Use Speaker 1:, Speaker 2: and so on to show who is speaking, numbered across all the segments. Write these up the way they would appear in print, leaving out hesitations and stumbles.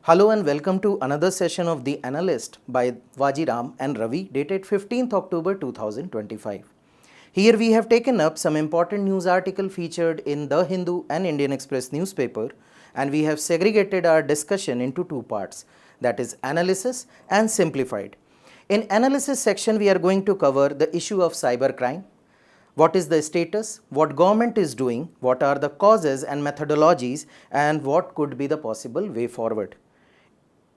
Speaker 1: Hello and welcome to another session of the Analyst by Vajiram and Ravi, dated 15th October 2025. Here we have taken up some important news article featured in The Hindu and Indian Express newspaper, and we have segregated our discussion into two parts, that is analysis and simplified. In analysis section, we are going to cover the issue of cybercrime. What is the status, what government is doing, what are the causes and methodologies, and what could be the possible way forward.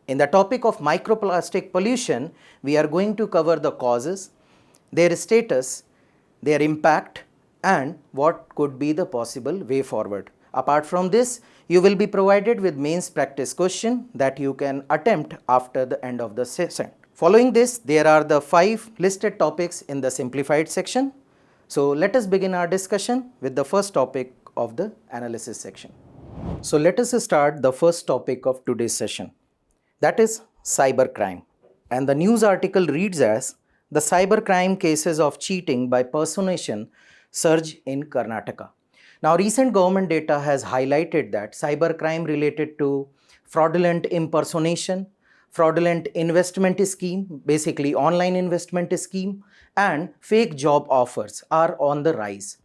Speaker 1: In the topic of microplastic pollution, we are going to cover the causes, their status, their impact, and what could be the possible way forward. Apart from this, you will be provided with mains practice question that you can attempt after the end of the session. Following this, there are the 5 listed topics in the simplified section. So let us begin our discussion with the first topic of the analysis section. So let us start the first topic of today's session. That is cybercrime, and the news article reads as the cybercrime cases of cheating by personation surge in Karnataka. Now, recent government data has highlighted that cybercrime related to fraudulent impersonation, fraudulent investment scheme, basically online investment scheme, and fake job offers are on the rise.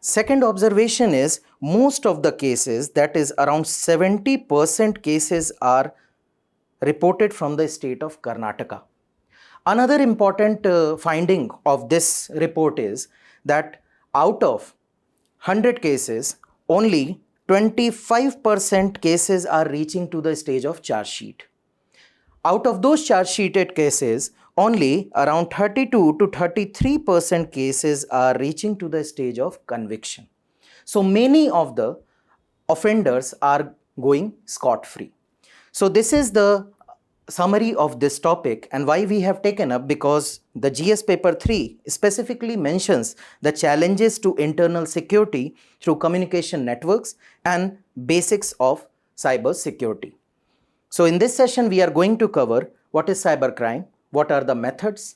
Speaker 1: Second observation is most of the cases, that is around 70% cases, are reported from the state of Karnataka. Another important finding of this report is that out of 100 cases, only 25% cases are reaching to the stage of charge sheet. Out of those charge sheeted cases, only around 32 to 33% cases are reaching to the stage of conviction. So many of the offenders are going scot-free. So this is the summary of this topic, and why we have taken up, because the GS paper 3 specifically mentions the challenges to internal security through communication networks and basics of cyber security. So in this session, we are going to cover what is cybercrime, what are the methods,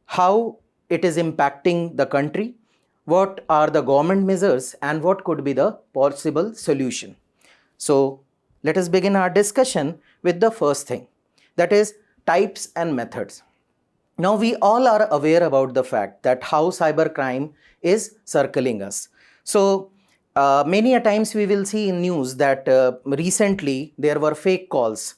Speaker 1: how it is impacting the country, what are the government measures, and what could be the possible solution. So let us begin our discussion with the first thing, that is types and methods. Now we all are aware about the fact that how cybercrime is circling us. So many a times we will see in news that recently there were fake calls.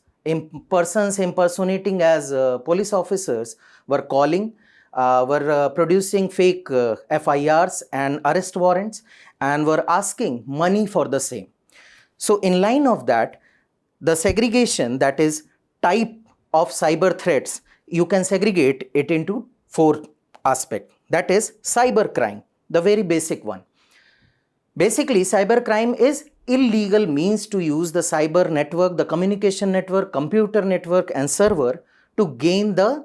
Speaker 1: Persons impersonating as police officers were calling, were producing fake FIRs and arrest warrants, and were asking money for the same. So in line of that, the segregation, that is type of cyber threats, you can segregate it into 4 aspects. That is cybercrime, the very basic one. Basically, cybercrime is illegal means to use the cyber network, the communication network, computer network, and server to gain the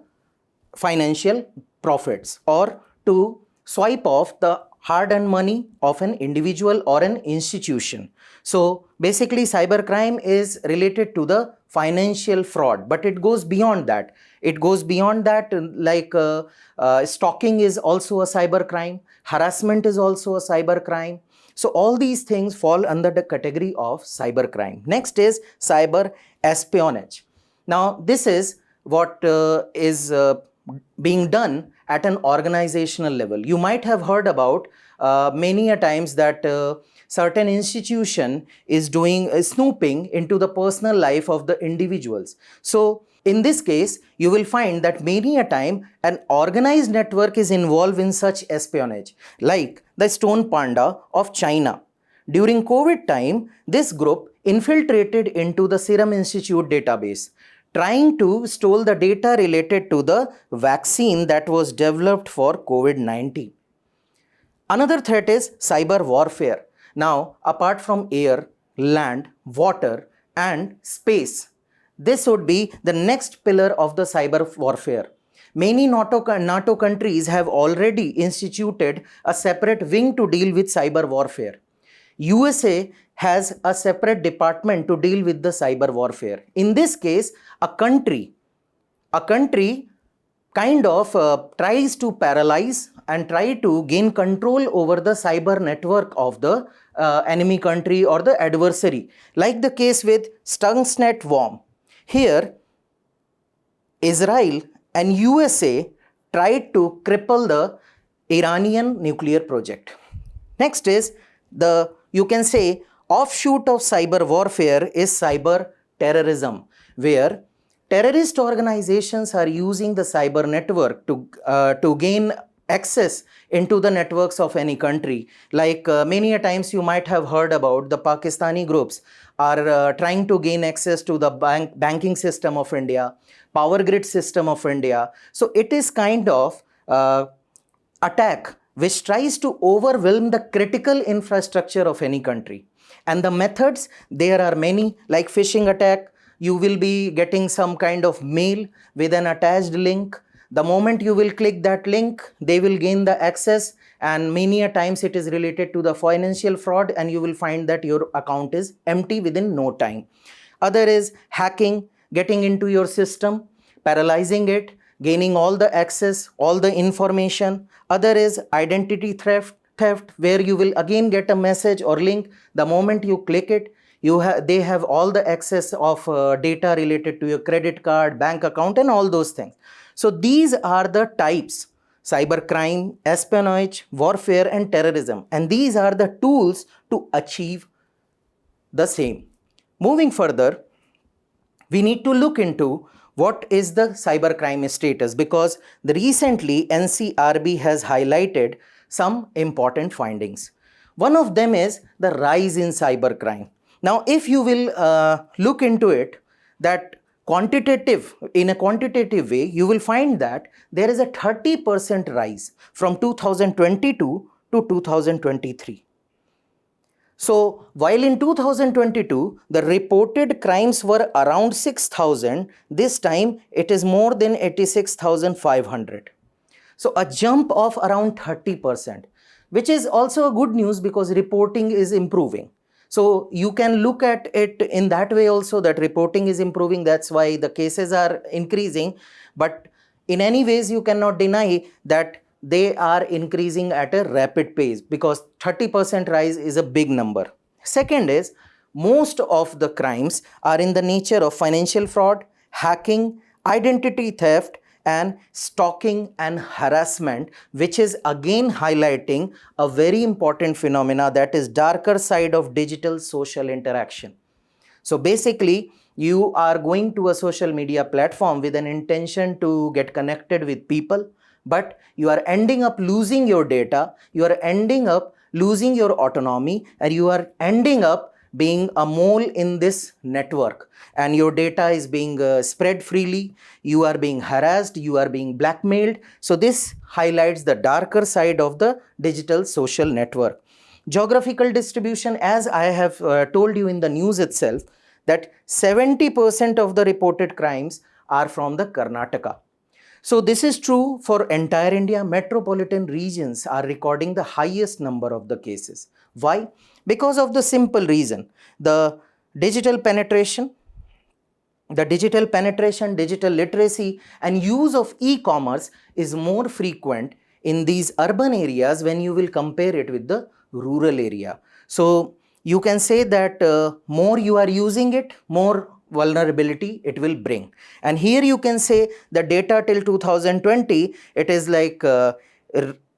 Speaker 1: financial profits or to swipe off the hard-earned money of an individual or an institution. So basically, cybercrime is related to the financial fraud, but it goes beyond that. It goes beyond that, like stalking is also a cybercrime, harassment is also a cybercrime. So all these things fall under the category of cybercrime. Next is cyber espionage. Now this is what is being done at an organizational level. You might have heard about many a times that certain institution is doing snooping into the personal life of the individuals. So in this case, you will find that many a time an organized network is involved in such espionage, like the Stone Panda of China. During COVID time, this group infiltrated into the Serum Institute database, trying to steal the data related to the vaccine that was developed for COVID-19. Another threat is cyber warfare. Now, apart from air, land, water, and space, this would be the next pillar of the cyber warfare. Many NATO countries have already instituted a separate wing to deal with cyber warfare. USA has a separate department to deal with the cyber warfare. In this case, a country kind of tries to paralyze and try to gain control over the cyber network of the enemy country or the adversary, like the case with Stuxnet worm. Here, Israel and USA tried to cripple the Iranian nuclear project. Next is the, you can say, offshoot of cyber warfare is cyber terrorism, where terrorist organizations are using the cyber network to gain access into the networks of any country. Like many a times you might have heard about the Pakistani groups are trying to gain access to the banking system of India, power grid system of India. So it is kind of attack which tries to overwhelm the critical infrastructure of any country. And the methods, there are many, like phishing attack. You will be getting some kind of mail with an attached link. The moment you will click that link, they will gain the access, and many a times it is related to the financial fraud, and you will find that your account is empty within no time. Other is hacking, getting into your system, paralyzing it, gaining all the access, all the information. Other is identity theft, where you will again get a message or link. The moment you click it, they have all the access of data related to your credit card, bank account, and all those things. So these are the types: cybercrime, espionage, warfare, and terrorism. And these are the tools to achieve the same. Moving further, we need to look into what is the cybercrime status, because recently NCRB has highlighted some important findings. One of them is the rise in cybercrime. Now, if you will look into it, that in a quantitative way, you will find that there is a 30% rise from 2022 to 2023. So, while in 2022, the reported crimes were around 6,000, this time it is more than 86,500. So, a jump of around 30%, which is also a good news because reporting is improving. So, you can look at it in that way also, that reporting is improving. That's why the cases are increasing. But in any ways, you cannot deny that they are increasing at a rapid pace, because 30% rise is a big number. Second is, most of the crimes are in the nature of financial fraud, hacking, identity theft, and stalking and harassment, which is again highlighting a very important phenomena, that is darker side of digital social interaction. So basically, you are going to a social media platform with an intention to get connected with people, but you are ending up losing your data, you are ending up losing your autonomy, and you are ending up being a mole in this network, and your data is being spread freely, you are being harassed, you are being blackmailed. So this highlights the darker side of the digital social network. Geographical distribution, as I have told you in the news itself, that 70% of the reported crimes are from the Karnataka. So this is true for entire India. Metropolitan regions are recording the highest number of the cases. Why? Because of the simple reason: the digital penetration, digital literacy, and use of e-commerce is more frequent in these urban areas when you will compare it with the rural area. So you can say that more you are using it, more vulnerability it will bring. And here you can say the data till 2020, it is like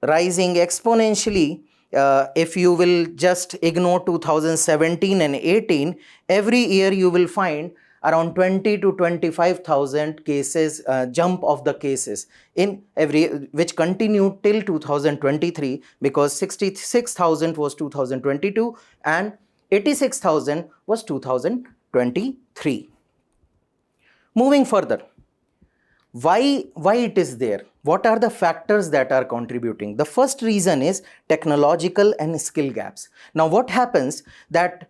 Speaker 1: rising exponentially. If you will just ignore 2017 and 18, every year you will find around 20 to 25,000 cases, jump of the cases in every, which continued till 2023, because 66,000 was 2022 and 86,000 was 2023. Moving further, why it is there? What are the factors that are contributing? The first reason is technological and skill gaps. Now what happens, that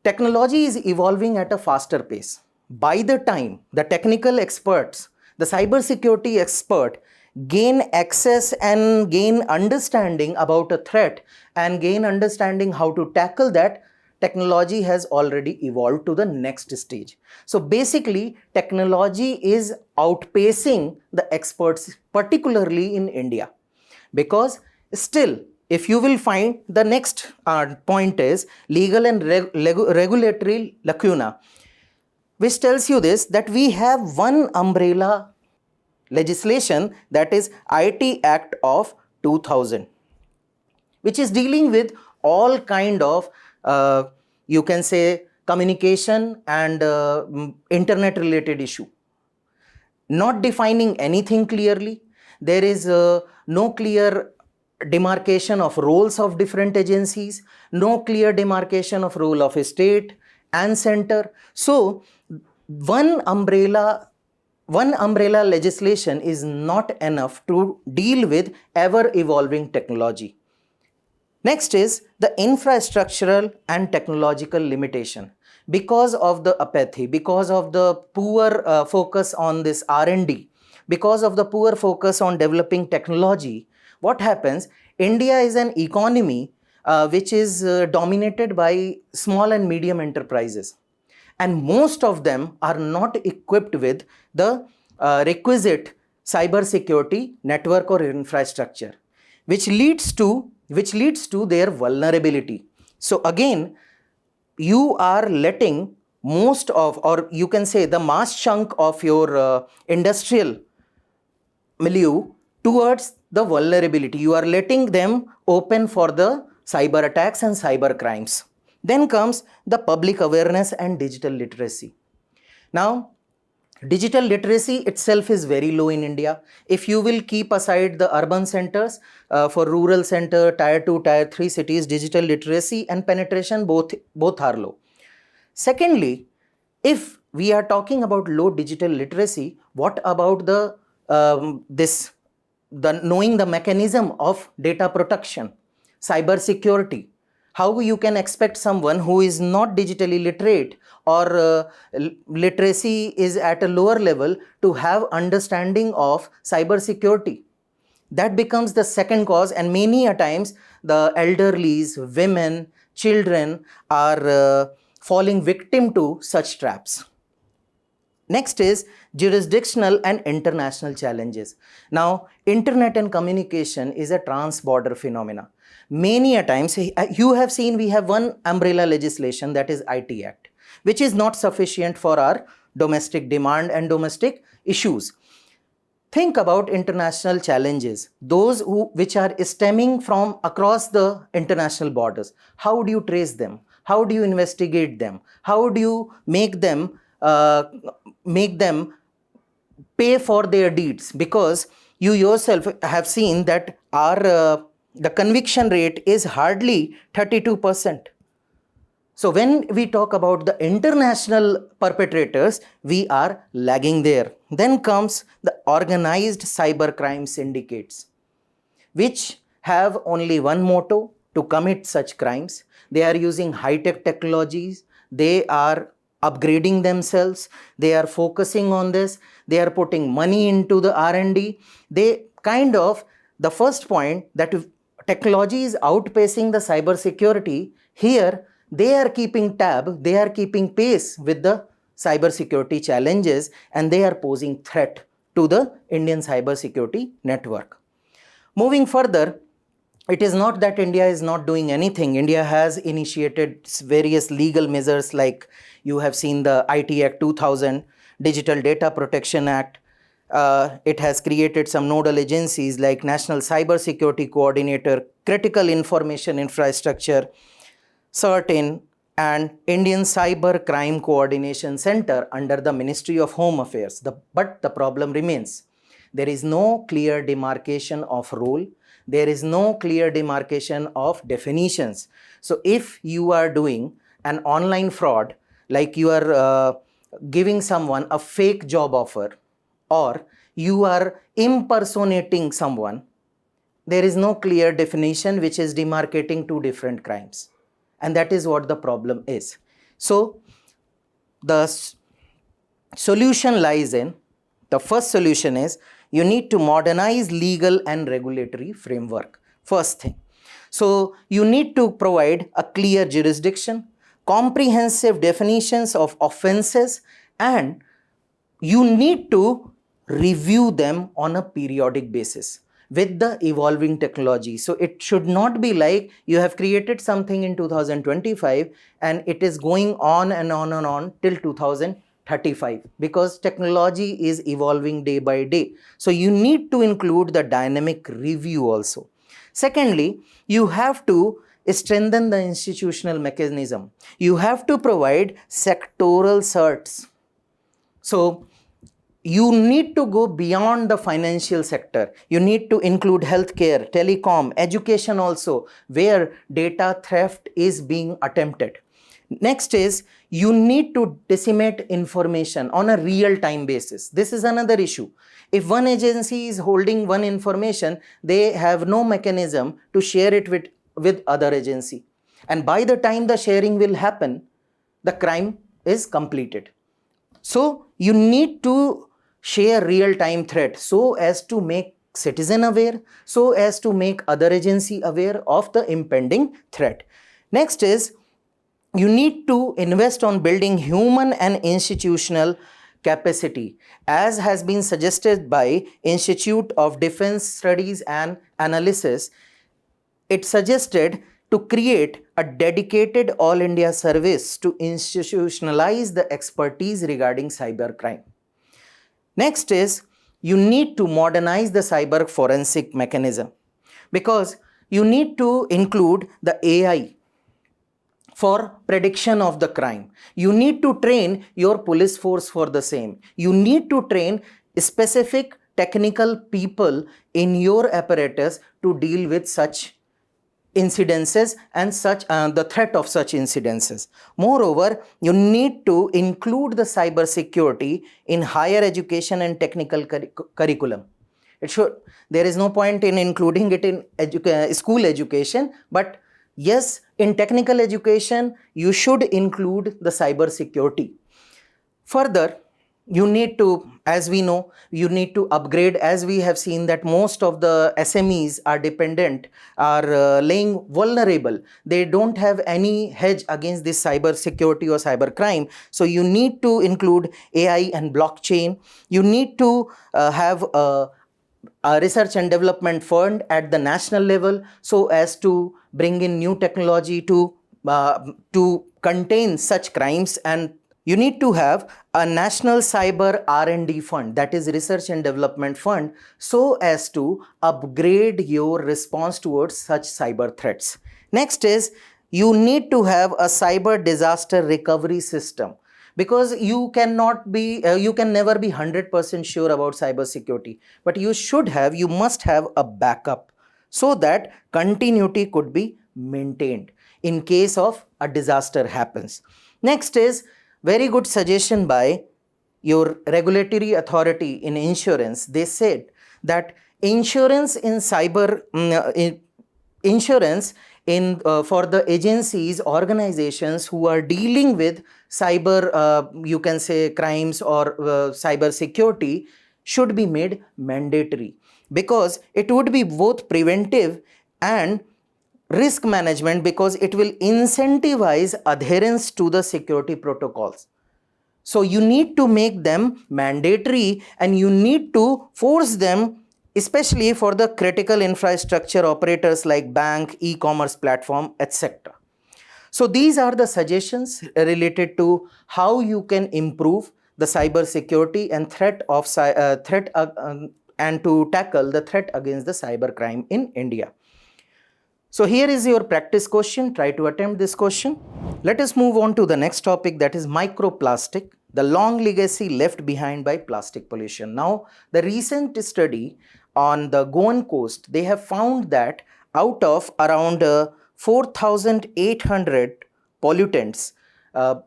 Speaker 1: technology is evolving at a faster pace. By the time the technical experts, the cybersecurity expert, gain access and gain understanding about a threat and gain understanding how to tackle that, technology has already evolved to the next stage. So basically, technology is outpacing the experts, particularly in India. Because still, if you will find, the next point is legal and regulatory lacuna, which tells you this, that we have one umbrella legislation, that is IT Act of 2000, which is dealing with all kind of you can say communication and internet related issue, not defining anything clearly. There is no clear demarcation of roles of different agencies, no clear demarcation of role of a state and center. So one umbrella legislation is not enough to deal with ever evolving technology. Next is the infrastructural and technological limitation. Because of the apathy, because of the poor focus on this R&D, because of the poor focus on developing technology, what happens? India is an economy which is dominated by small and medium enterprises, and most of them are not equipped with the requisite cyber security network or infrastructure, which leads to their vulnerability. So again, you are letting most of, or you can say the mass chunk of your industrial milieu towards the vulnerability. You are letting them open for the cyber attacks and cyber crimes. Then comes the public awareness and digital literacy. Now, digital literacy itself is very low in India. If you will keep aside the urban centers, for rural center, tier 2, tier 3 cities, digital literacy and penetration both are low. Secondly, if we are talking about low digital literacy, what about the knowing the mechanism of data protection, cyber security? How you can expect someone who is not digitally literate or literacy is at a lower level to have understanding of cyber security? That becomes the second cause, and many a times the elderlies, women, children are falling victim to such traps. Next is jurisdictional and international challenges. Now, internet and communication is a trans-border phenomena. Many a times, you have seen we have one umbrella legislation, that is IT Act, which is not sufficient for our domestic demand and domestic issues. Think about international challenges, those which are stemming from across the international borders. How do you trace them? How do you investigate them? How do you make them pay for their deeds? Because you yourself have seen that our the conviction rate is hardly 32%. So when we talk about the international perpetrators, we are lagging there. Then comes the organized cybercrime syndicates, which have only one motto: to commit such crimes. They are using high-tech technologies. They are upgrading themselves. They are focusing on this. They are putting money into the R&D. They kind of, the first point, that technology is outpacing the cyber security. Here, they are keeping tab, they are keeping pace with the cyber security challenges, and they are posing threat to the Indian cyber security network. Moving further, it is not that India is not doing anything. India has initiated various legal measures, like you have seen the IT Act 2000, Digital Data Protection Act. It has created some nodal agencies like National Cyber Security Coordinator, Critical Information Infrastructure, CERT-In, and Indian Cybercrime Coordination Center under the Ministry of Home Affairs. But the problem remains. There is no clear demarcation of role. There is no clear demarcation of definitions. So if you are doing an online fraud, like you are giving someone a fake job offer, or you are impersonating someone, there is no clear definition which is demarcating two different crimes. And that is what the problem is. So the solution lies in, the first solution is, you need to modernize legal and regulatory framework. First thing. So you need to provide a clear jurisdiction, comprehensive definitions of offenses, and you need to review them on a periodic basis. with the evolving technology. So it should not be like you have created something in 2025 and it is going on and on and on till 2035, because technology is evolving day by day. So you need to include the dynamic review also. Secondly, you have to strengthen the institutional mechanism. You have to provide sectoral certs. So you need to go beyond the financial sector. You need to include healthcare, telecom, education also, where data theft is being attempted. Next is, you need to disseminate information on a real-time basis. This is another issue. If one agency is holding one information, they have no mechanism to share it with other agency. And by the time the sharing will happen, the crime is completed. So you need to share real-time threat so as to make citizen aware, so as to make other agency aware of the impending threat. Next is, you need to invest on building human and institutional capacity, as has been suggested by Institute of Defense Studies and Analysis. It suggested to create a dedicated all India service to institutionalize the expertise regarding cybercrime. Next is, you need to modernize the cyber forensic mechanism, because you need to include the AI for prediction of the crime. You need to train your police force for the same. You need to train specific technical people in your apparatus to deal with such incidences and such the threat of such incidences. Moreover, you need to include the cyber security in higher education and technical curriculum. There is no point in including it in school education, but yes, in technical education, you should include the cyber security. Further, you need to, as we know, you need to upgrade, as we have seen that most of the SMEs are dependent, are laying vulnerable. They don't have any hedge against this cyber security or cyber crime. So you need to include AI and blockchain. You need to have a research and development fund at the national level so as to bring in new technology to contain such crimes. And you need to have a national cyber R&D fund, that is research and development fund, so as to upgrade your response towards such cyber threats. Next is, you need to have a cyber disaster recovery system, because you can never be 100% sure about cyber security, but you must have a backup so that continuity could be maintained in case of a disaster happens. Next is, very good suggestion by your regulatory authority in insurance. They said that insurance in cyber insurance in for the agencies, organizations who are dealing with cyber you can say crimes or cyber security should be made mandatory, because it would be both preventive and risk management, because it will incentivize adherence to the security protocols. So you need to make them mandatory and you need to force them, especially for the critical infrastructure operators like bank, e-commerce platform, etc. So these are the suggestions related to how you can improve the cyber security and and to tackle the threat against the cyber crime in India. So here is your practice question. Try to attempt this question. Let us move on to the next topic, that is microplastic, the long legacy left behind by plastic pollution. Now, the recent study on the Goan coast, they have found that out of around 4,800 pollutants,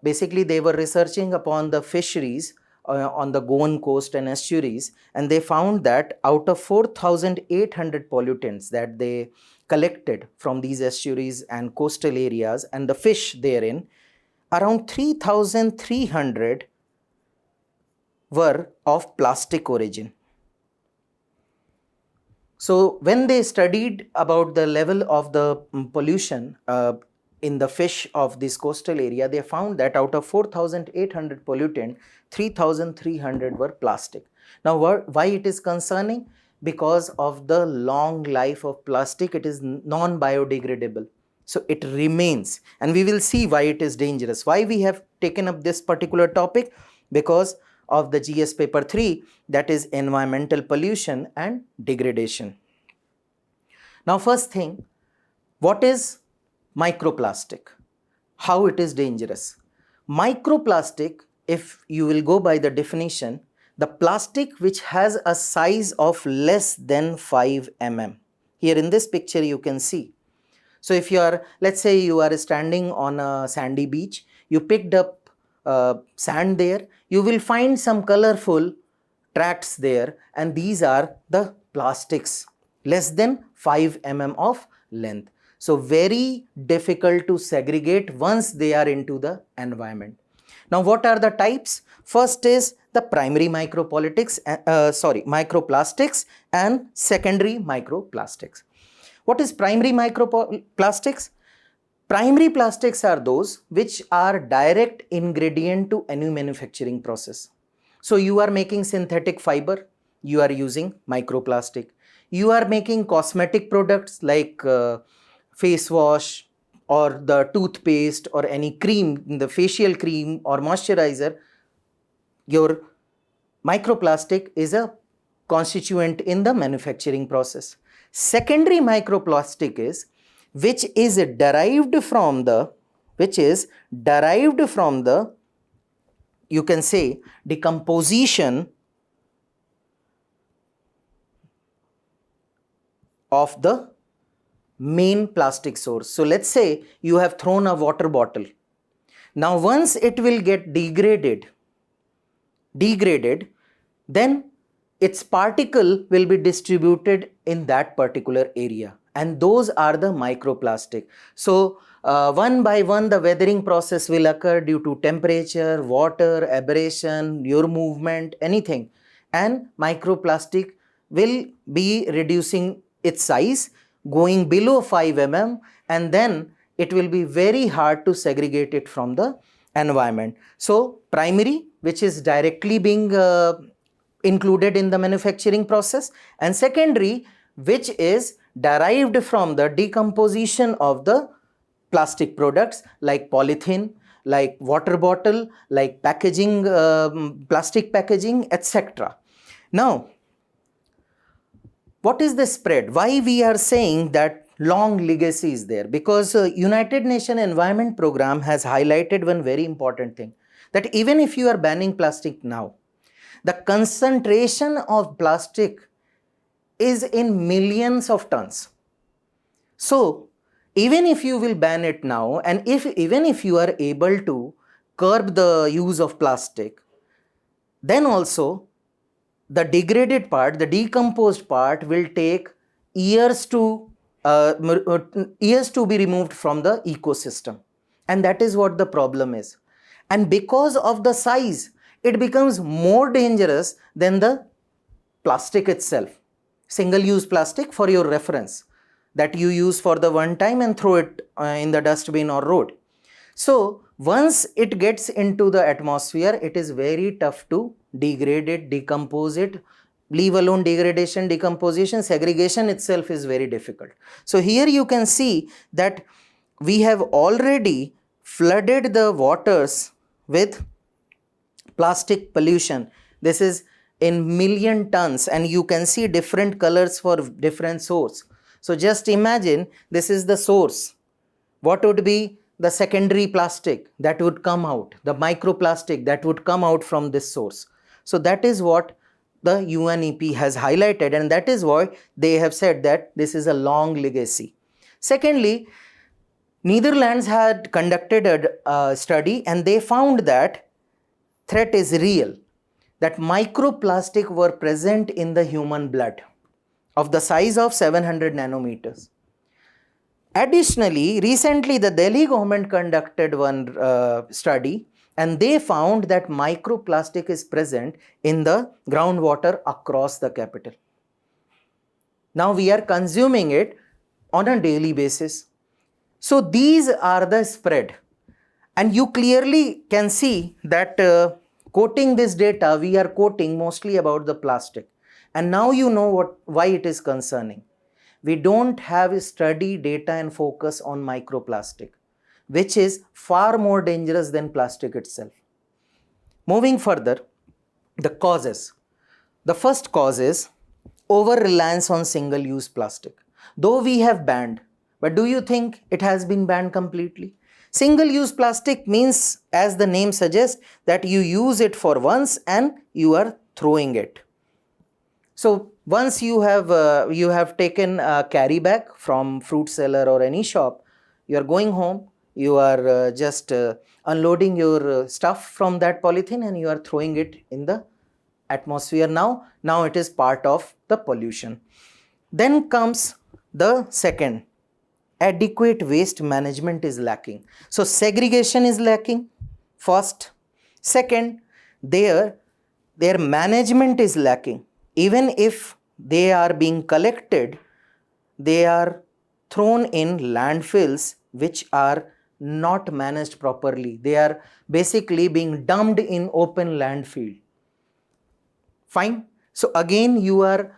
Speaker 1: basically they were researching upon the fisheries on the Goan coast and estuaries, and they found that out of 4,800 pollutants that they collected from these estuaries and coastal areas and the fish therein, around 3,300 were of plastic origin. So when they studied about the level of the pollution in the fish of this coastal area, they found that out of 4,800 pollutant, 3,300 were plastic. Now why it is concerning? because of the long life of plastic. It is non-biodegradable. So it remains, and we will see why it is dangerous. Why we have taken up this particular topic? Because of the GS paper 3, that is environmental pollution and degradation. Now first thing, what is microplastic? How it is dangerous? Microplastic, if you will go by the definition, the plastic which has a size of less than 5 mm. Here in this picture you can see. So if you are, let's say you are standing on a sandy beach, you picked up sand there, you will find some colorful tracts there, and these are the plastics less than 5 mm of length. So very difficult to segregate once they are into the environment. Now what are the types? First is the primary microplastics and secondary microplastics. What is primary microplastics? Primary plastics are those which are direct ingredient to any manufacturing process. So you are making synthetic fiber, you are using microplastic. You are making cosmetic products like face wash or the toothpaste or any cream, the facial cream or moisturizer. Your microplastic is a constituent in the manufacturing process. Secondary microplastic is which is derived from the you can say decomposition of the main plastic source. So let's say you have thrown a water bottle. Now once it will get degraded, then its particle will be distributed in that particular area, and those are the microplastic. So one by one the weathering process will occur due to temperature, water, abrasion, your movement, anything, and microplastic will be reducing its size, going below 5 mm, and then it will be very hard to segregate it from the environment. So primary, which is directly being included in the manufacturing process, and secondary, which is derived from the decomposition of the plastic products like polythene, like water bottle, like packaging, plastic packaging, etc. Now, what is the spread? Why we are saying that long legacy is there? Because United Nations Environment Program has highlighted one very important thing, that even if you are banning plastic now, the concentration of plastic is in millions of tons. So even if you will ban it now, and even if you are able to curb the use of plastic, then also the degraded part, the decomposed part will take years to be removed from the ecosystem. And that is what the problem is. And because of the size, it becomes more dangerous than the plastic itself. Single-use plastic, for your reference, that you use for the one time and throw it in the dustbin or road. So once it gets into the atmosphere, it is very tough to degrade it, decompose it, leave alone degradation, decomposition, segregation itself is very difficult. So here you can see that we have already flooded the waters with plastic pollution. This is in million tons, and you can see different colors for different source. So just imagine, this is the source. What would be the secondary plastic that would come out, the microplastic that would come out from this source? So that is what the UNEP has highlighted, and that is why they have said that this is a long legacy. Secondly, Netherlands had conducted a study, and they found that threat is real, that microplastic were present in the human blood of the size of 700 nanometers. Additionally, recently the Delhi government conducted one study, and they found that microplastic is present in the groundwater across the capital. Now we are consuming it on a daily basis. So these are the spread, and you clearly can see that quoting this data, we are quoting mostly about the plastic. And now you know why it is concerning. We don't have study, data and focus on microplastic, which is far more dangerous than plastic itself. Moving further, the causes. The first cause is over-reliance on single-use plastic. Though we have banned, but do you think it has been banned completely? Single-use plastic means, as the name suggests, that you use it for once and you are throwing it. So once you have taken a carry bag from fruit seller or any shop, you are going home, you are just unloading your stuff from that polythene and you are throwing it in the atmosphere. Now it is part of the pollution. Then comes the second, adequate waste management is lacking. So segregation is lacking, first. Second, their management is lacking. Even if they are being collected, they are thrown in landfills which are not managed properly. They are basically being dumped in open landfill. Fine. So again you are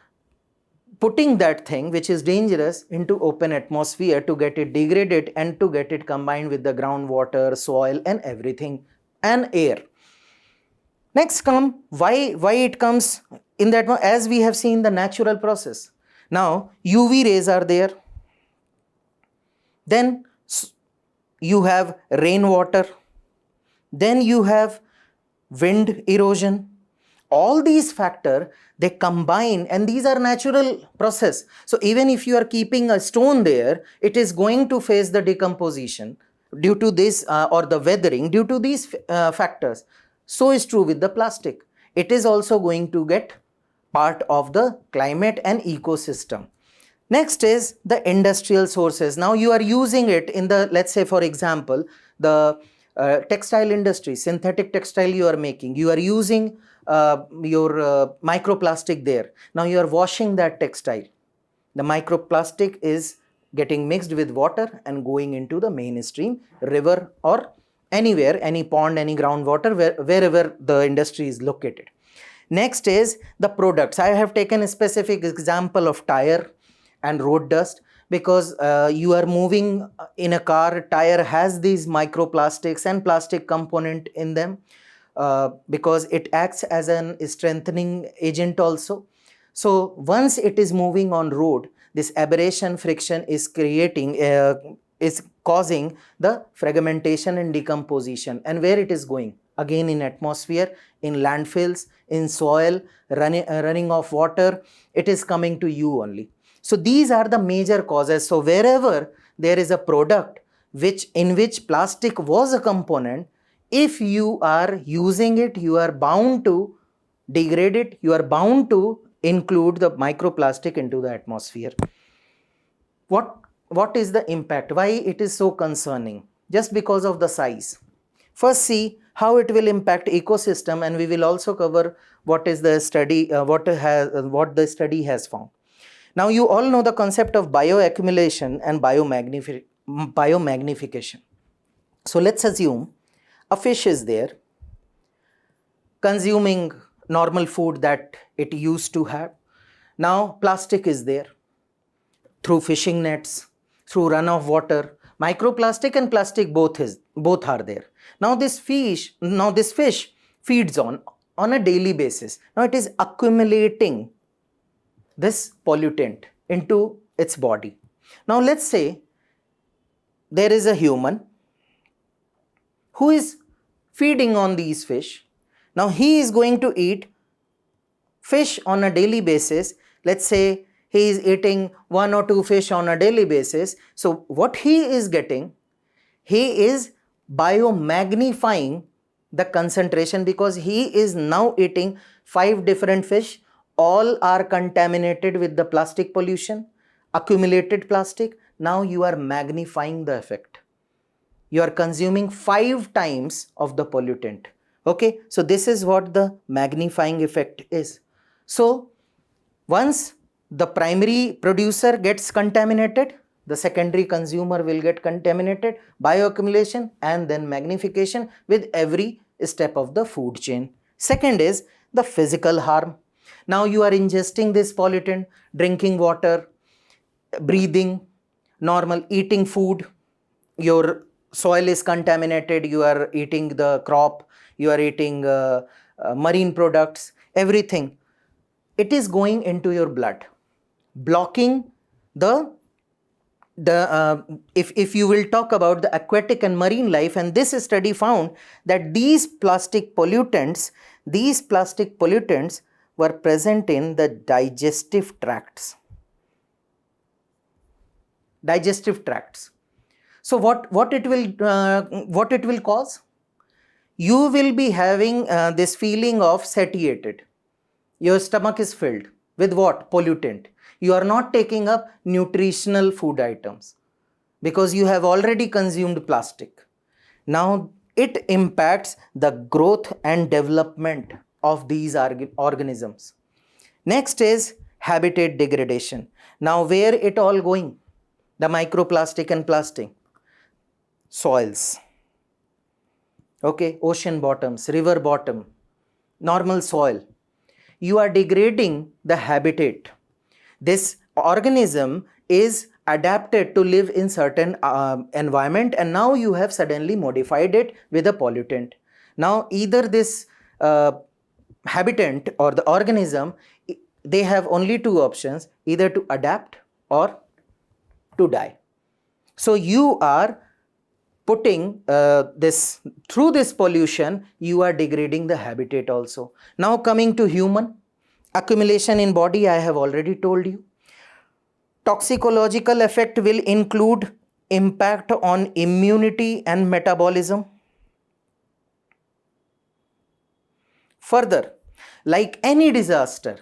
Speaker 1: putting that thing which is dangerous into open atmosphere to get it degraded and to get it combined with the groundwater, soil and everything and air. Next come, why it comes in that one, as we have seen the natural process. Now UV rays are there. Then you have rainwater. Then you have wind erosion. All these factors, they combine and these are natural process. So even if you are keeping a stone there, it is going to face the decomposition due to this or the weathering due to these factors. So is true with the plastic. It is also going to get part of the climate and ecosystem. Next is the industrial sources. Now you are using it in the, let's say for example, the textile industry, synthetic textile you are making. You are using your microplastic there. Now you are washing that textile. The microplastic is getting mixed with water and going into the mainstream river or anywhere, any pond, any groundwater, wherever the industry is located. Next is the products. I have taken a specific example of tire and road dust because you are moving in a car, tire has these microplastics and plastic component in them because it acts as an strengthening agent also. So once it is moving on road, this aberration friction is creating is causing the fragmentation and decomposition. And where it is going? Again in atmosphere, in landfills, in soil, running off water, it is coming to you only. So these are the major causes. So wherever there is a product in which plastic was a component, if you are using it, you are bound to degrade it, you are bound to include the microplastic into the atmosphere. What is the impact? Why it is so concerning? Just because of the size. First see how it will impact ecosystem, and we will also cover what is the study, what the study has found. Now you all know the concept of bioaccumulation and biomagnification. So let's assume a fish is there consuming normal food that it used to have. Now plastic is there through fishing nets, through runoff water. Microplastic and plastic both are there. Now this fish feeds on a daily basis. Now it is accumulating this pollutant into its body. Now let's say there is a human who is feeding on these fish. Now he is going to eat fish on a daily basis. Let's say he is eating 1 or 2 fish on a daily basis. So what he is getting, he is biomagnifying the concentration because he is now eating 5 different fish. All are contaminated with the plastic pollution, accumulated plastic. Now you are magnifying the effect. You are consuming 5 times of the pollutant. Okay, so this is what the magnifying effect is. So once the primary producer gets contaminated, the secondary consumer will get contaminated, bioaccumulation and then magnification with every step of the food chain. Second is the physical harm. Now you are ingesting this pollutant, drinking water, breathing, normal eating food, your soil is contaminated, you are eating the crop, you are eating marine products, everything. It is going into your blood, blocking if you will talk about the aquatic and marine life, and this study found that these plastic pollutants were present in the digestive tracts. So what it will cause? You will be having this feeling of satiated. Your stomach is filled with what? Pollutant. You are not taking up nutritional food items because you have already consumed plastic. Now it impacts the growth and development of these organisms. Next is habitat degradation. Now where it all going? The microplastic and plastic. Soils. Okay, ocean bottoms, river bottom, normal soil. You are degrading the habitat. This organism is adapted to live in certain environment, and now you have suddenly modified it with a pollutant. Now either this habitant or the organism, they have only two options, either to adapt or to die. So you are putting through this pollution, you are degrading the habitat also. Now coming to human, accumulation in body, I have already told you. Toxicological effect will include impact on immunity and metabolism. Further, like any disaster,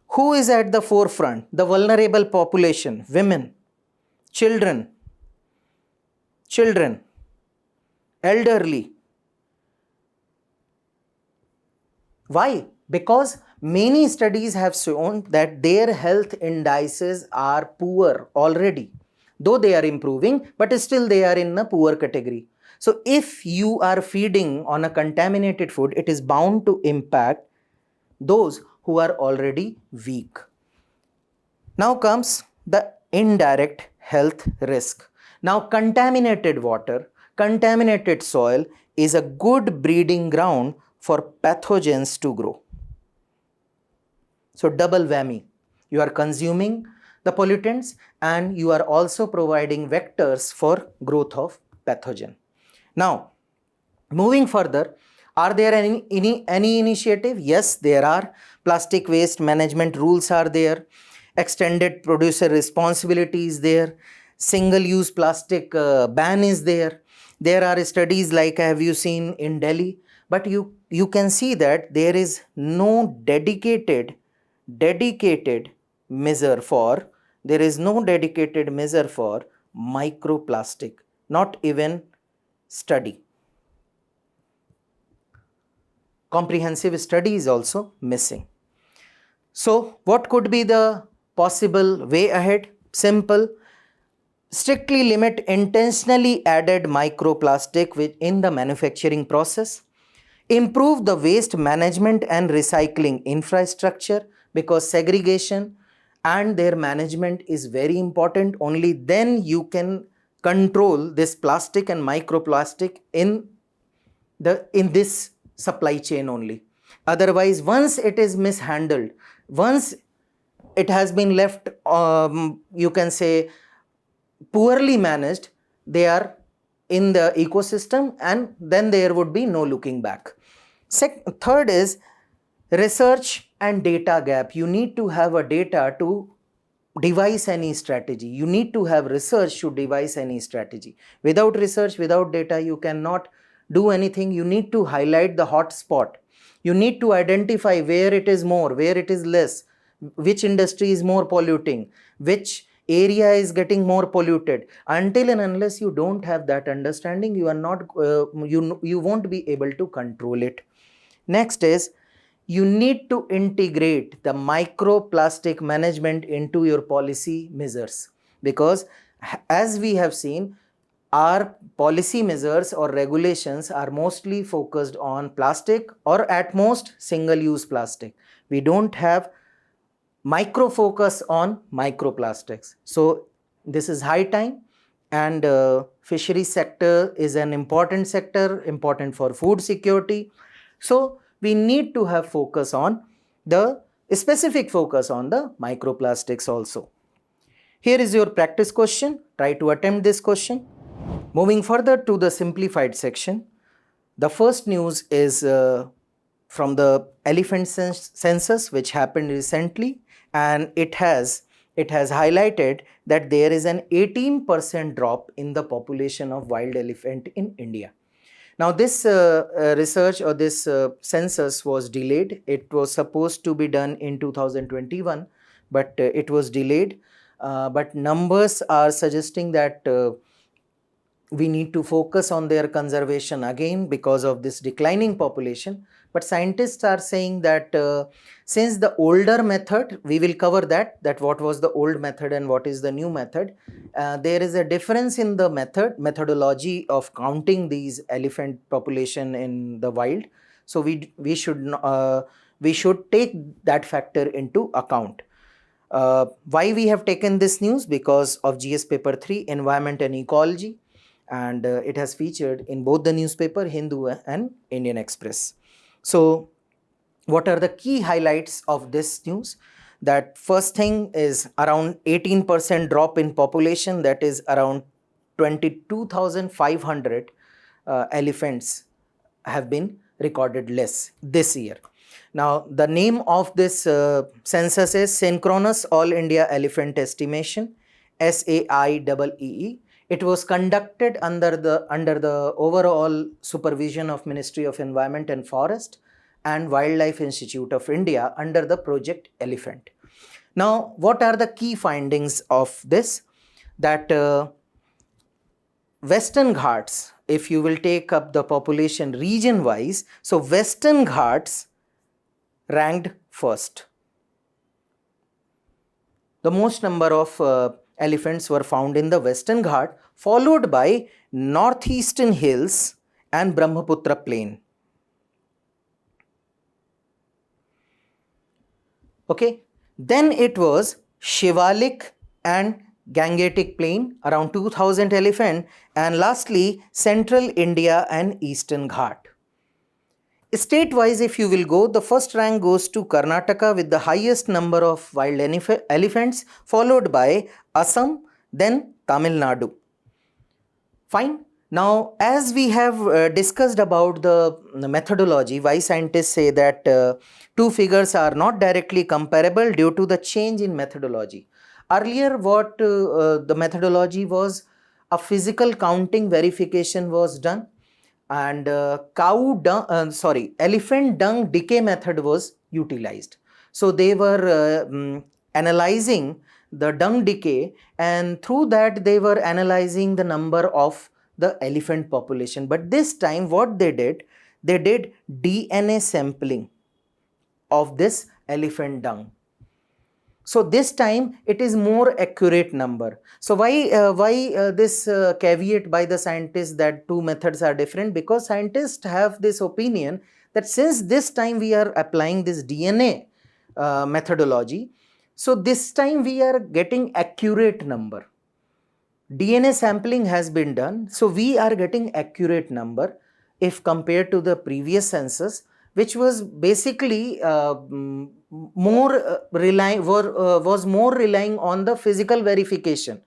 Speaker 1: who is at the forefront? The vulnerable population, women, children, elderly. Why? Because many studies have shown that their health indices are poor already. Though they are improving, but still they are in a poor category. So if you are feeding on a contaminated food, it is bound to impact those who are already weak. Now comes the indirect health risk. Now contaminated water, contaminated soil is a good breeding ground for pathogens to grow. So double whammy. You are consuming the pollutants and you are also providing vectors for growth of pathogen. Now, moving further, are there any initiative? Yes, there are. Plastic waste management rules are there. Extended producer responsibility is there. Single-use plastic ban is there. There are studies like have you seen in Delhi, but you can see that there is no dedicated measure for microplastic, not even study. Comprehensive study is also missing. So what could be the possible way ahead? Simple. Strictly limit intentionally added microplastic within the manufacturing process. Improve the waste management and recycling infrastructure, because segregation and their management is very important. Only then you can control this plastic and microplastic in this supply chain only. Otherwise, once it is mishandled, once it has been left, you can say poorly managed, they are in the ecosystem and then there would be no looking back. Third is research and data gap. You need to have a data to devise any strategy. You need to have research to devise any strategy. Without research, without data, you cannot do anything. You need to highlight the hot spot. You need to identify where it is more, where it is less, which industry is more polluting, which area is getting more polluted. Until and unless you don't have that understanding, you are not you won't be able to control it. Next is you need to integrate the microplastic management into your policy measures, because as we have seen, our policy measures or regulations are mostly focused on plastic or at most single-use plastic. We don't have micro focus on microplastics. So this is high time, and fishery sector is an important sector, important for food security. So we need to have focus on the specific focus on the microplastics also. Here is your practice question. Try to attempt this question. Moving further to the simplified section, the first news is from the elephant census which happened recently, and it has highlighted that there is an 18% drop in the population of wild elephant in India. Now this research or this census was delayed. It was supposed to be done in 2021, but it was delayed. But numbers are suggesting that we need to focus on their conservation again because of this declining population. But scientists are saying that since the older method, we will cover that what was the old method and what is the new method. There is a difference in the methodology of counting these elephant population in the wild. So we should take that factor into account. Why we have taken this news? Because of GS paper 3 environment and ecology, and it has featured in both the newspaper Hindu and Indian Express. So what are the key highlights of this news? That first thing is around 18% drop in population, that is around 22,500 elephants have been recorded less this year. Now the name of this census is Synchronous All India Elephant Estimation, SAIEE. It was conducted under the overall supervision of Ministry of Environment and Forest and Wildlife Institute of India under the Project Elephant. Now, what are the key findings of this? That Western Ghats, if you will take up the population region wise, so Western Ghats ranked first. The most number of elephants were found in the Western Ghat, followed by Northeastern Hills and Brahmaputra Plain. Okay, then it was Shivalik and Gangetic Plain, around 2000 elephant, and lastly Central India and Eastern Ghat. State-wise, if you will go, the first rank goes to Karnataka with the highest number of wild elephants, followed by Assam, then Tamil Nadu. Fine. Now, as we have discussed about the methodology, why scientists say that two figures are not directly comparable due to the change in methodology. Earlier, what the methodology was, a physical counting verification was done, and elephant dung decay method was utilized. So they were analyzing the dung decay, and through that they were analyzing the number of the elephant population. But this time what they did DNA sampling of this elephant dung. So this time it is more accurate number. So why this caveat by the scientists that two methods are different? Because scientists have this opinion that since this time we are applying this DNA methodology, so this time we are getting accurate number. DNA sampling has been done, so we are getting accurate number if compared to the previous census, which was basically more relying on the physical verification.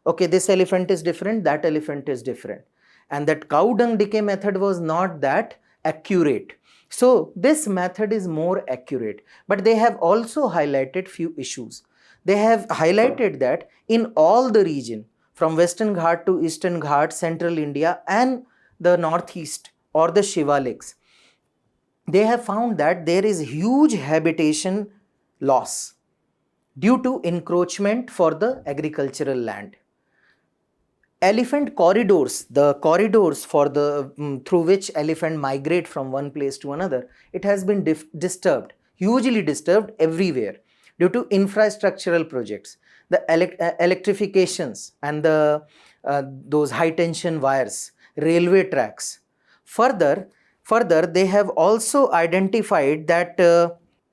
Speaker 1: Okay, this elephant is different, that elephant is different, and that cow dung decay method was not that accurate. So this method is more accurate, but they have also highlighted few issues. They have highlighted that in all the region from Western Ghat to Eastern Ghat, Central India and the Northeast or the Shivaliks, they have found that there is huge habitation loss due to encroachment for the agricultural land. Elephant corridors, the corridors for the through which elephant migrate from one place to another, it has been disturbed, hugely disturbed everywhere due to infrastructural projects, the electrifications and the those high tension wires, railway tracks. Further, they have also identified that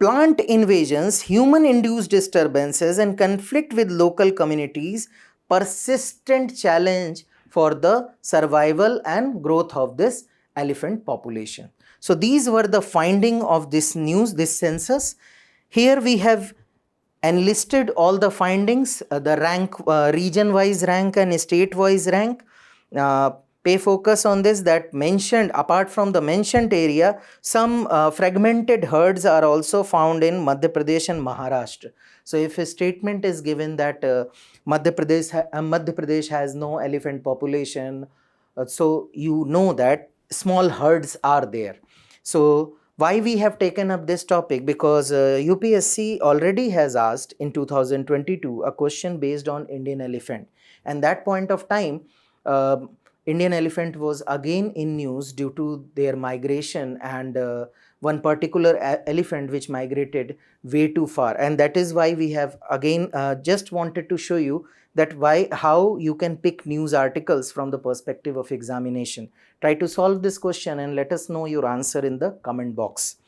Speaker 1: plant invasions, human-induced disturbances, and conflict with local communities, persistent challenge for the survival and growth of this elephant population. So these were the finding of this news, this census. Here we have enlisted all the findings, the rank, region-wise rank and state-wise rank. Pay focus on this, that mentioned, apart from the mentioned area, some fragmented herds are also found in Madhya Pradesh and Maharashtra. So if a statement is given that Madhya Pradesh has no elephant population, so you know that small herds are there. So why we have taken up this topic? Because UPSC already has asked in 2022 a question based on Indian elephant, and that point of time Indian elephant was again in news due to their migration, and one particular elephant which migrated way too far, and that is why we have again just wanted to show you that how you can pick news articles from the perspective of examination. Try to solve this question and let us know your answer in the comment box.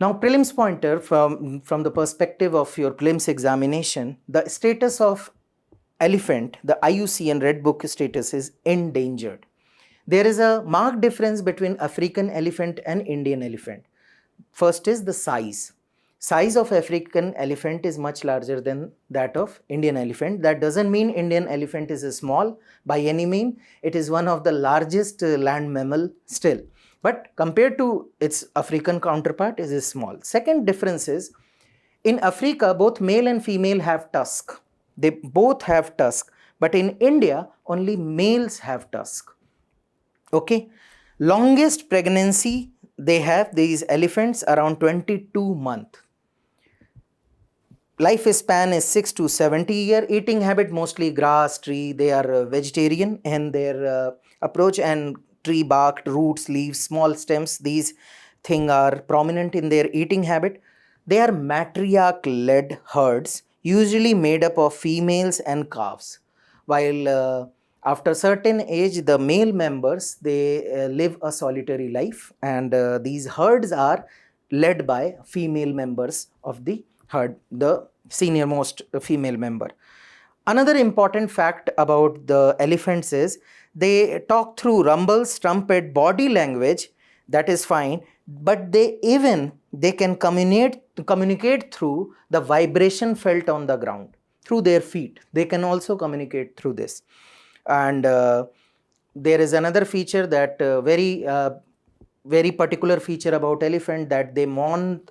Speaker 1: Now, prelims pointer from the perspective of your prelims examination, the status of elephant, the IUCN Red Book status is endangered. There is a marked difference between African elephant and Indian elephant. First is the size. Size of African elephant is much larger than that of Indian elephant. That doesn't mean Indian elephant is small by any mean. It is one of the largest land mammal still. But compared to its African counterpart, it is small. Second difference is, in Africa, both male and female have tusk. They both have tusk. But in India, only males have tusk. Okay. Longest pregnancy they have, these elephants, around 22 months. Lifespan is 6 to 70 years. Eating habit mostly grass, tree. They are vegetarian in their approach, and tree bark, roots, leaves, small stems, these things are prominent in their eating habit. They are matriarch-led herds, usually made up of females and calves. While after certain age, the male members, they live a solitary life, and these herds are led by female members of the herd, the senior most female member. Another important fact about the elephants is they talk through rumbles, trumpet, body language. That is fine, but they can communicate through the vibration felt on the ground, through their feet. They can also communicate through this. And there is another feature that very particular feature about elephant, that they mourn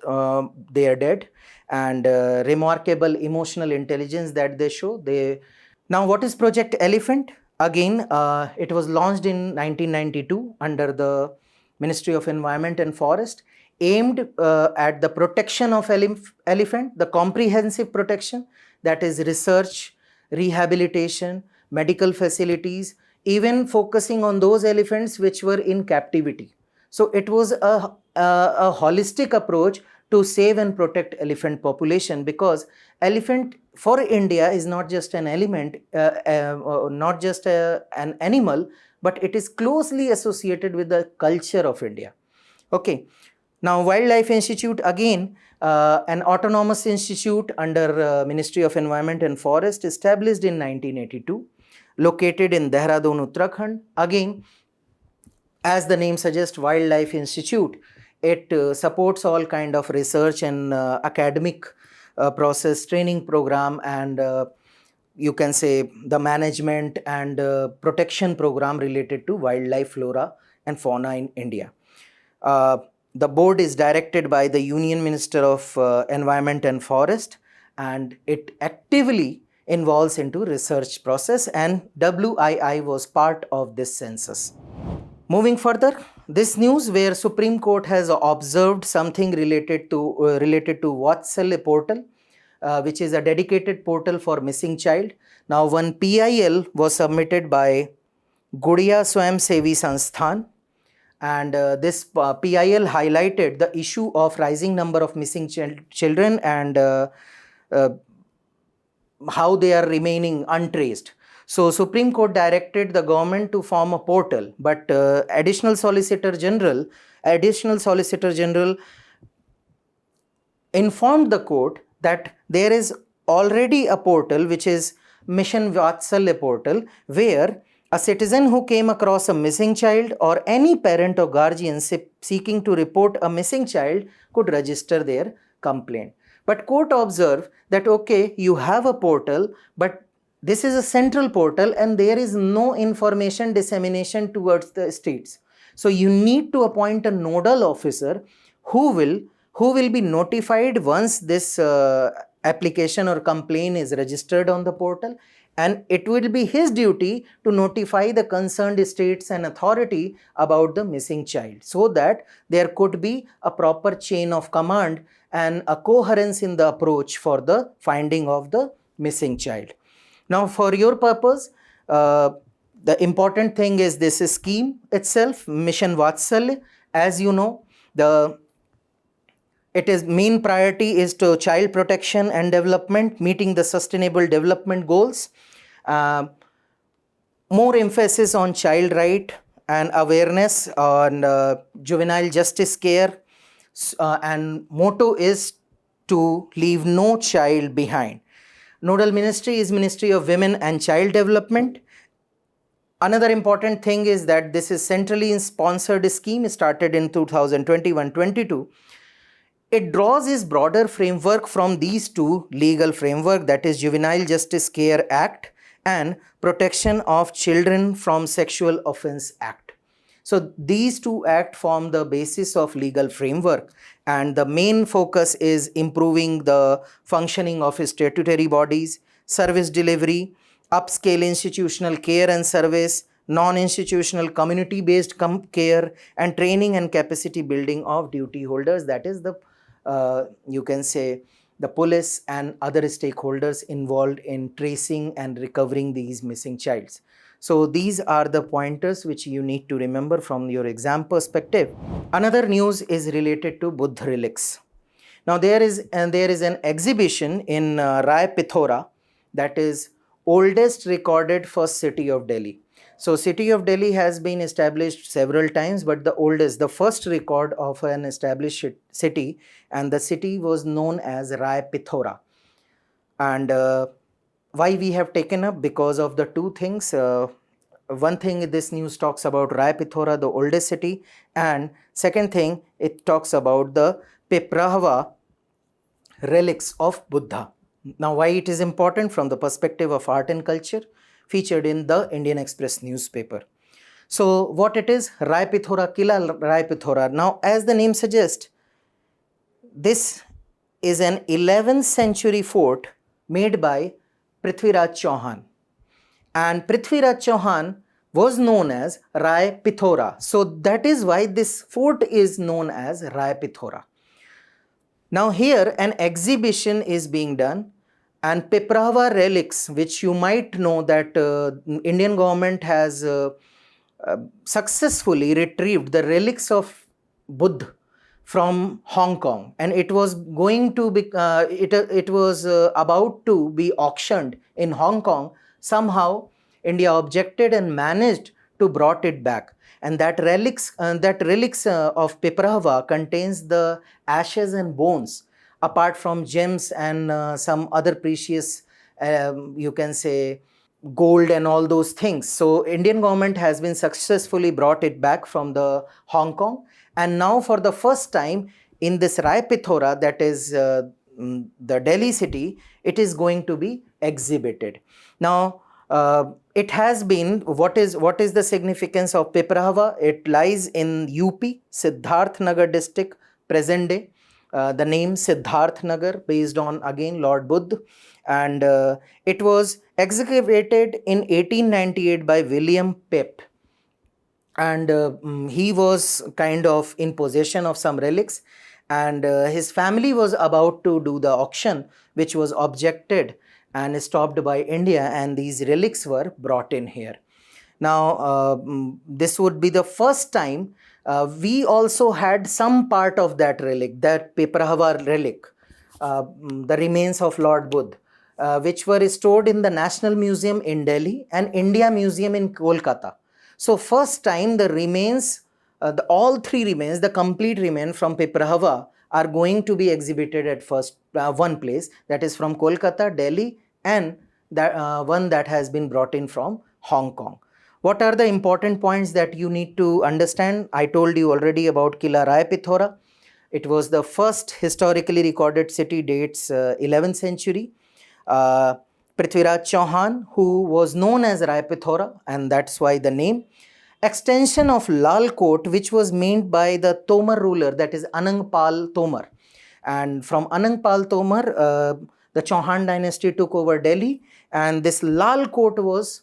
Speaker 1: their dead, and remarkable emotional intelligence that they show. Now, what is Project Elephant? Again, it was launched in 1992 under the Ministry of Environment and Forest, aimed at the protection of elephant, the comprehensive protection, that is research, rehabilitation, medical facilities, even focusing on those elephants which were in captivity. So it was a holistic approach to save and protect elephant population, because elephant for India is not just an element, not just an animal, but it is closely associated with the culture of India. Okay. Now, Wildlife Institute, again, an autonomous institute under Ministry of Environment and Forest, established in 1982, located in Dehradun, Uttarakhand. Again, as the name suggests, Wildlife Institute, it supports all kind of research and academic process, training program, and you can say the management and protection program related to wildlife, flora and fauna in India. The board is directed by the Union Minister of Environment and Forest, and it actively involves into research process, and WII was part of this census. Moving further, this news where Supreme Court has observed something related to Vatsal portal, which is a dedicated portal for missing child. Now, one PIL was submitted by Gudiya Swayam Sevi Sansthan, and this PIL highlighted the issue of rising number of missing children and how they are remaining untraced. So, Supreme Court directed the government to form a portal, but Additional Solicitor General informed the court that there is already a portal which is Mission Vatsalya portal, where a citizen who came across a missing child or any parent or guardian seeking to report a missing child could register their complaint. But court observed that okay, you have a portal, but this is a central portal and there is no information dissemination towards the states. So you need to appoint a nodal officer who will be notified once this application or complaint is registered on the portal, and it will be his duty to notify the concerned states and authority about the missing child, so that there could be a proper chain of command and a coherence in the approach for the finding of the missing child. Now, for your purpose, the important thing is this scheme itself, Mission Vatsalya. As you know, its main priority is to child protection and development, meeting the sustainable development goals. More emphasis on child right and awareness on juvenile justice care, and motto is to leave no child behind. Nodal ministry is Ministry of Women and Child Development. Another important thing is that this is centrally sponsored scheme started in 2021-22. It draws its broader framework from these two legal framework, that is Juvenile Justice Care Act and Protection of Children from Sexual Offence Act. So these two acts form the basis of legal framework, and the main focus is improving the functioning of statutory bodies, service delivery, upscale institutional care and service, non-institutional community-based care, and training and capacity building of duty holders, that is the you can say the police and other stakeholders involved in tracing and recovering these missing childs. So these are the pointers which you need to remember from your exam perspective. Another news is related to Buddha Relics. Now there is an exhibition in Rai Pithora, that is oldest recorded first city of Delhi. So city of Delhi has been established several times, but the first record of an established city, and the city was known as Rai Pithora. And why we have taken up? Because of the two things. One thing, this news talks about Rai Pithora, the oldest city, and second thing, it talks about the Piprahava relics of Buddha. Now, why it is important from the perspective of art and culture, featured in the Indian Express newspaper. So what it is? Rai Pithora, Kila Rai Pithora. Now, as the name suggests, this is an 11th century fort made by Prithviraj Chauhan. And Prithviraj Chauhan was known as Rai Pithora. So that is why this fort is known as Rai Pithora. Now here an exhibition is being done, and Piprahava relics, which you might know that Indian government has successfully retrieved the relics of Buddha from Hong Kong, and it was going to be it was about to be auctioned in Hong Kong. Somehow India objected and managed to brought it back, and that relics of Piprahava contains the ashes and bones, apart from gems and some other precious you can say gold and all those things. So Indian government has been successfully brought it back from the Hong Kong, and now for the first time in this Rai Pithora, that is the Delhi city, it is going to be exhibited. Now it has been, what is the significance of Piprahava? It lies in UP, Siddharth Nagar district, present day. The name Siddharth Nagar, based on again Lord Buddha, and it was excavated in 1898 by William Pitt, and he was kind of in possession of some relics, and his family was about to do the auction, which was objected and stopped by India, and these relics were brought in here. Now this would be the first time we also had some part of that relic, that Piprahava relic, the remains of Lord Buddha, which were stored in the National Museum in Delhi and India Museum in Kolkata. So first time the remains, all three remains, the complete remain from Piprahava are going to be exhibited at first one place, that is from Kolkata, Delhi, and one that has been brought in from Hong Kong. What are the important points that you need to understand? I told you already about Kila Rai Pithora. It was the first historically recorded city, dates 11th century. Prithviraj Chauhan, who was known as Rai Pithora, and that's why the name. Extension of Lal Kot, which was made by the Tomar ruler, that is Anangpal Tomar. And from Anangpal Tomar, the Chauhan dynasty took over Delhi, and this Lal Kot was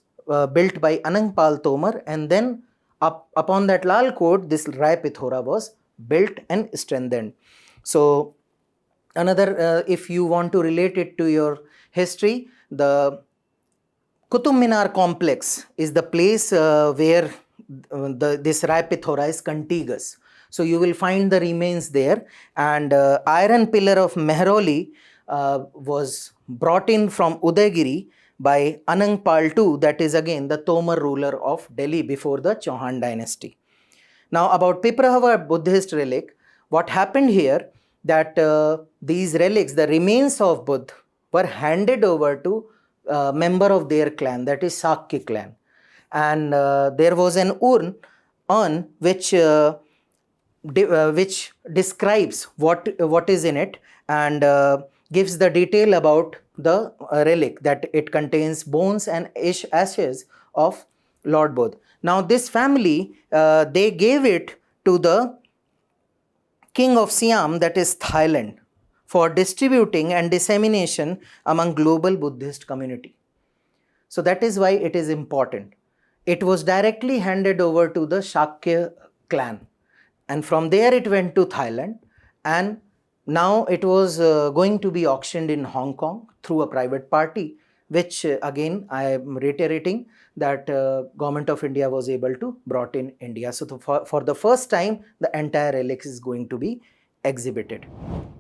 Speaker 1: built by Anangpal Tomar, and then upon that Lal Kot, this Rai Pithora was built and strengthened. So another, if you want to relate it to your history, the Qutub Minar complex is the place where this Rai Pithora is contiguous. So you will find the remains there, and iron pillar of Mehrauli was brought in from Udaygiri by Anangpal II, that is again the Tomar ruler of Delhi before the Chauhan dynasty. Now about Piprahava Buddhist relic, what happened here, that these relics, the remains of Buddha, were handed over to a member of their clan, that is Sakya clan. And there was an urn which describes what is in it, and gives the detail about the relic, that it contains bones and ashes of Lord Buddha. Now this family, they gave it to the king of Siam, that is Thailand, for distributing and dissemination among global Buddhist community. So that is why it is important. It was directly handed over to the Shakya clan, and from there it went to Thailand, and now it was going to be auctioned in Hong Kong through a private party, which again I am reiterating that government of India was able to brought in India. So for the first time, the entire relic is going to be exhibited.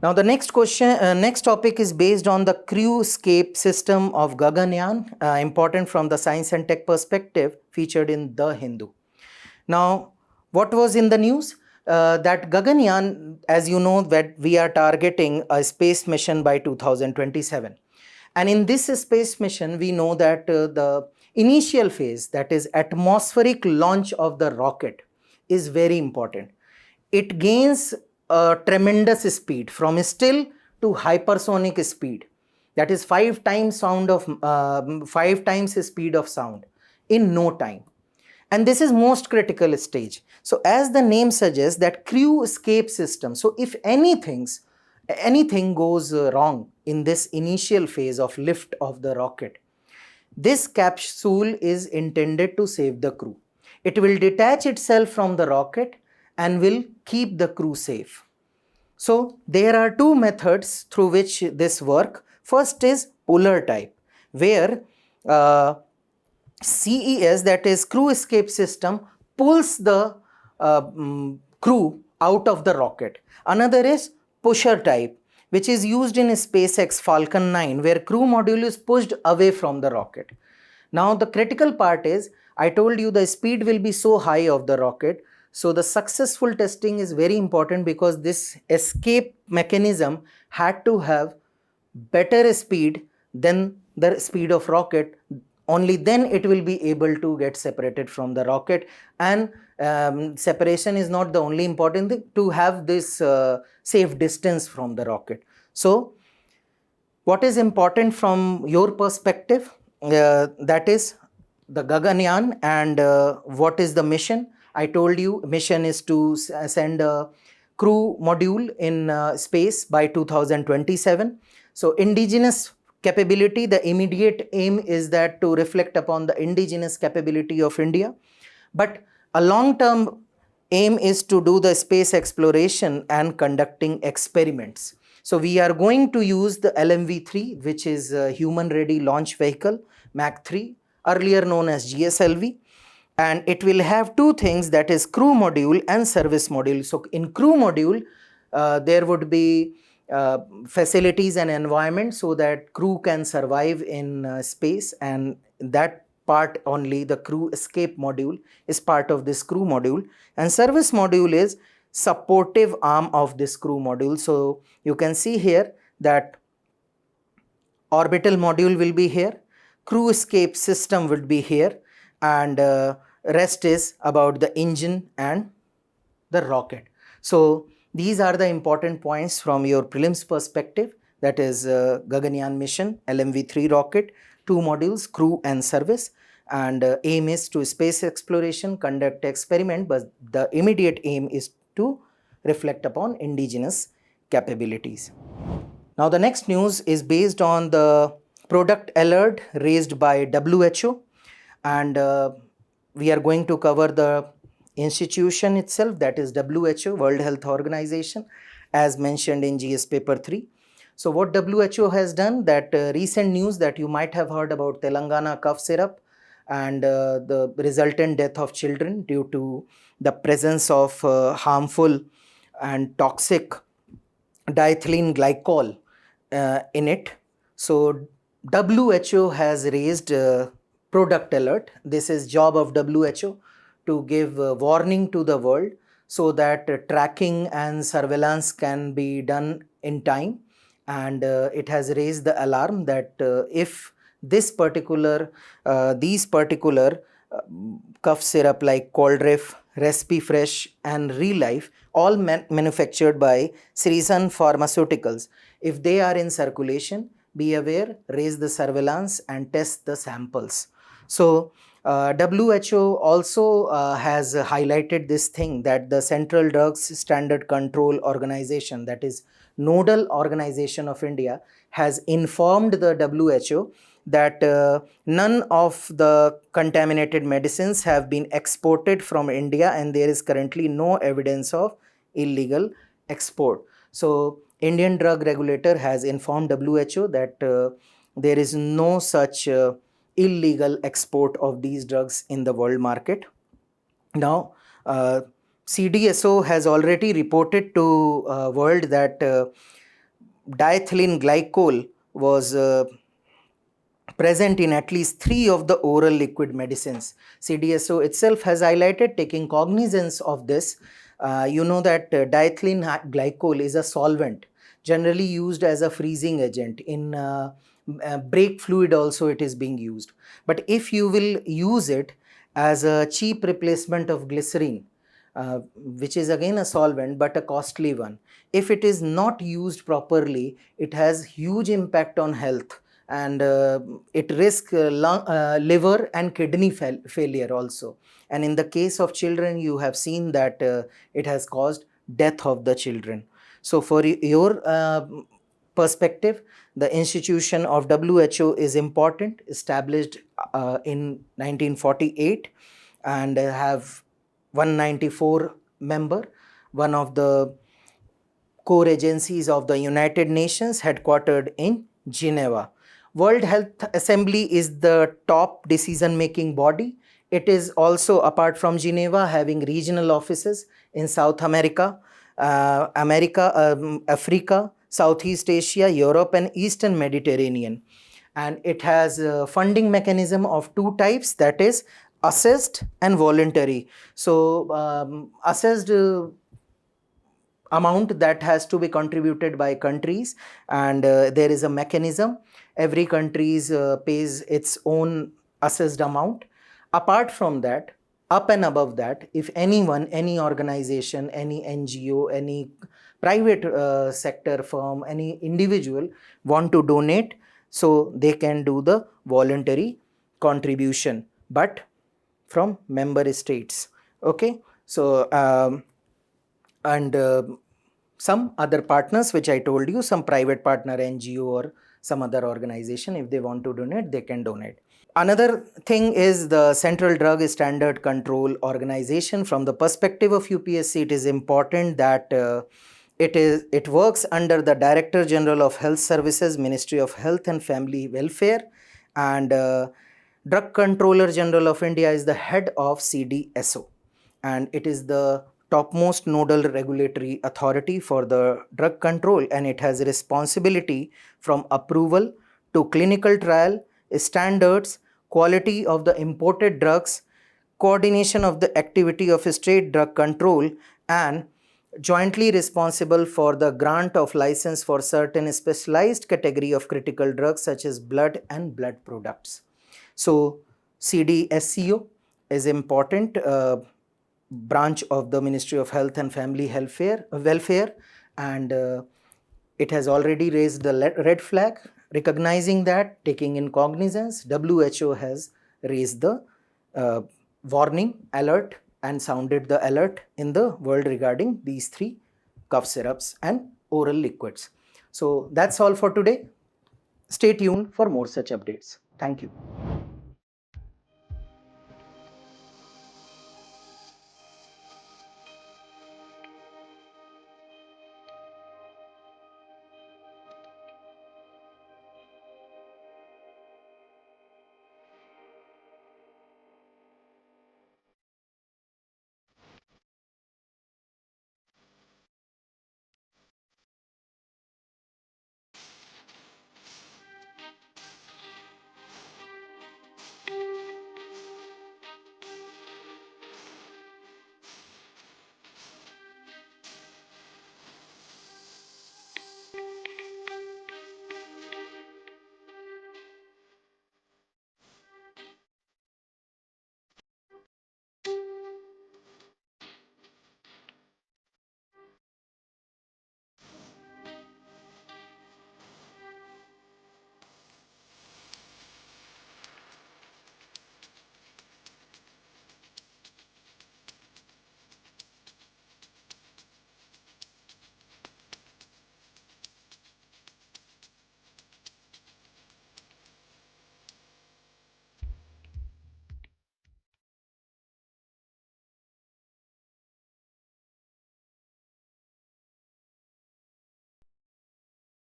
Speaker 1: Now the next question, next topic is based on the crew escape system of Gaganyaan, important from the science and tech perspective, featured in The Hindu. Now what was in the news? That Gaganyaan, as you know, that we are targeting a space mission by 2027. And in this space mission, we know that the initial phase, that is atmospheric launch of the rocket, is very important. It gains a tremendous speed from still to hypersonic speed, that is 5 times speed of sound in no time. And this is most critical stage. So as the name suggests, that crew escape system. So if anything goes wrong in this initial phase of lift of the rocket, this capsule is intended to save the crew. It will detach itself from the rocket and will keep the crew safe. So there are two methods through which this work. First is puller type, where CES, that is crew escape system, pulls the crew out of the rocket. Another is pusher type, which is used in SpaceX Falcon 9, where crew module is pushed away from the rocket. Now the critical part is, I told you the speed will be so high of the rocket. So the successful testing is very important, because this escape mechanism had to have better speed than the speed of rocket. Only then it will be able to get separated from the rocket, and separation is not the only important thing, to have this safe distance from the rocket. So what is important from your perspective, that is the Gaganyaan, and what is the mission? I told you mission is to send a crew module in space by 2027. So indigenous capability, the immediate aim is that to reflect upon the indigenous capability of India. But a long-term aim is to do the space exploration and conducting experiments. So we are going to use the LMV-3, which is a human-ready launch vehicle, Mach 3, earlier known as GSLV. And it will have two things, that is crew module and service module. So in crew module, there would be facilities and environment so that crew can survive in space, and that part only, the crew escape module, is part of this crew module. And service module is supportive arm of this crew module. So you can see here that orbital module will be here, crew escape system would be here, and rest is about the engine and the rocket. So these are the important points from your prelims perspective, that is Gaganyaan mission, LMV-3 rocket, 2 modules, crew and service, and aim is to space exploration, conduct experiment, but the immediate aim is to reflect upon indigenous capabilities. Now the next news is based on the product alert raised by WHO, and we are going to cover the institution itself, that is WHO, World Health Organization, as mentioned in GS paper 3. So what WHO has done, that recent news that you might have heard about Telangana cough syrup and the resultant death of children due to the presence of harmful and toxic diethylene glycol in it. So WHO has raised product alert. This is job of WHO to give warning to the world so that tracking and surveillance can be done in time, and it has raised the alarm that if these particular cough syrup like Coldref, Respifresh and Relife, all manufactured by Srisan Pharmaceuticals, if they are in circulation, be aware, raise the surveillance and test the samples. So WHO also has highlighted this thing, that the Central Drugs Standard Control Organization, that is nodal organization of India, has informed the WHO that none of the contaminated medicines have been exported from India, and there is currently no evidence of illegal export. So Indian drug regulator has informed WHO that there is no such illegal export of these drugs in the world market. Now CDSO has already reported to world that diethylene glycol was present in at least 3 of the oral liquid medicines. CDSO itself has highlighted, taking cognizance of this, you know that diethylene glycol is a solvent generally used as a freezing agent. In brake fluid also it is being used. But if you will use it as a cheap replacement of glycerine, which is again a solvent but a costly one, if it is not used properly, it has huge impact on health, and it risks liver and kidney failure also. And in the case of children, you have seen that it has caused death of the children. So for your perspective, the institution of WHO is important, established in 1948, and have 194 member, one of the core agencies of the United Nations, headquartered in Geneva. World Health Assembly is the top decision-making body. It is also, apart from Geneva, having regional offices in South America, Africa, Southeast Asia, Europe and Eastern Mediterranean. And it has a funding mechanism of 2 types, that is assessed and voluntary. So assessed amount that has to be contributed by countries, and there is a mechanism. Every country pays its own assessed amount. Apart from that, up and above that, if anyone, any organization, any NGO, any private sector firm, any individual want to donate, so they can do the voluntary contribution, but from member states. Okay, so and some other partners which I told you, some private partner, NGO or some other organization, if they want to donate, they can donate. Another thing is the Central Drug Standard Control Organization. From the perspective of UPSC, it is important that it works under the Director General of Health Services, Ministry of Health and Family Welfare, and Drug Controller General of India is the head of CDSO, and it is the topmost nodal regulatory authority for the drug control, and it has responsibility from approval to clinical trial, standards, quality of the imported drugs, coordination of the activity of state drug control, and jointly responsible for the grant of license for certain specialized category of critical drugs such as blood and blood products. So CDSCO is important branch of the Ministry of Health and Family Welfare, and it has already raised the red flag. Recognizing that, taking in cognizance, WHO has raised the warning alert and sounded the alert in the world regarding these three cough syrups and oral liquids. So that's all for today. Stay tuned for more such updates. Thank you.